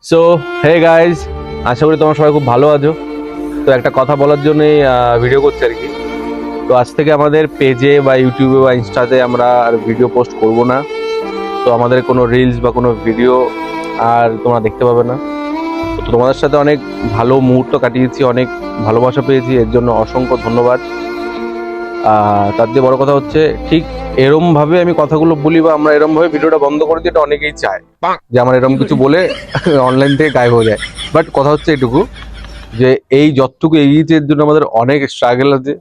So hey guys, আশা করি তোমরা সবাই খুব ভালো আছো। তো একটা কথা বলার জন্যই ভিডিও করছি আর কি। তো আজ থেকে আমাদের পেজে বা ইউটিউবে বা ইনস্টাতে আমরা আর ভিডিও পোস্ট করব না। তো আমাদের কোনো রিলস বা কোনো ভিডিও আর তোমরা দেখতে পাবে না। তো তোমাদের সাথে অনেক ভালো মুহূর্ত কাটিয়েছি, অনেক ভালোবাসা পেয়েছি, এর জন্য অসংখ্য ধন্যবাদ। তার দিয়ে বড় কথা হচ্ছে, ঠিক এরম ভাবে আমি কথাগুলো বলি বা আমরা এরম ভাবে ভিডিওটা বন্ধ করে দিই, এটা অনেকেই চায় যে আমার এরম কিছু বলে অনলাইন থেকে গায়েব হয়ে যায়। বাট কথা হচ্ছে এটুকু যে এই যতটুকু এগিয়েছে এর জন্য আমাদের অনেক স্ট্রাগল আছে,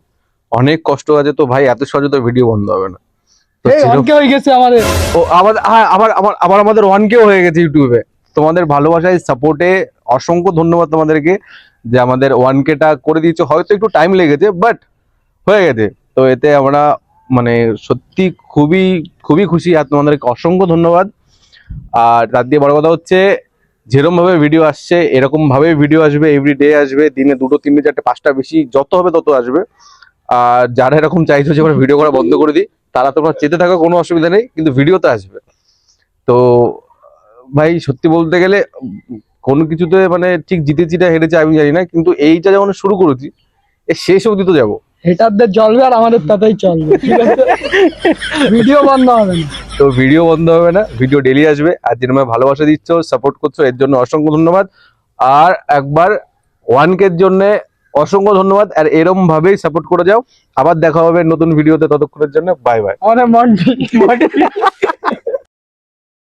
অনেক কষ্ট আছে। তো ভাই এত সহজে তো ভিডিও বন্ধ হবে না। তো অনেকে হয়ে গেছে আমাদের। ও আমাদের আবার আমাদের 1K হয়ে গেছে ইউটিউবে। তোমাদের ভালোবাসায় সাপোর্টে অসংখ্য ধন্যবাদ তোমাদেরকে যে আমাদের 1K করে দিয়েছে। হয়তো একটু টাইম লেগেছে বাট হয়ে গেছে। তো এতে আমরা মানে সত্যি খুবই খুবই খুশি, আর তোমাদেরকে অসংখ্য ধন্যবাদ। আর তার দিয়ে বড় কথা হচ্ছে, যেরকম ভাবে ভিডিও আসছে এরকম ভাবে ভিডিও আসবে, এভরিডে আসবে, দিনে 2, 3, 4, 5টা বেশি যত হবে তত আসবে। আর যারা এরকম চাইছো যে আমরা ভিডিও করা বন্ধ করে দিই, তারা তোমরা চেতে থাকো, কোনো অসুবিধা নেই, কিন্তু ভিডিও তো আসবে। তো ভাই সত্যি বলতে গেলে কোনো কিছুতে মানে ঠিক জিতেছি না হেরেছি আমি জানি না, কিন্তু এইটা যখন শুরু করেছি এর শেষ অবধি তো যাবো। হেটারদের চলবে আর আমাদের তাতেই চলবে, ঠিক আছে? ভিডিও বন্ধ হবে না। তো ভিডিও বন্ধ হবে না, ভিডিও ডেলি আসবে। আর যেরকম ভালোবাসা দিচ্ছ, সাপোর্ট করছো, এর জন্য অসংখ্য ধন্যবাদ। আর একবার 1K জন্য অসংখ্য ধন্যবাদ। আর এরম ভাবেই সাপোর্ট করে যাও। আবার দেখা হবে নতুন ভিডিওতে, ততক্ষণের জন্য বাই বাই। আমাদের মন্টি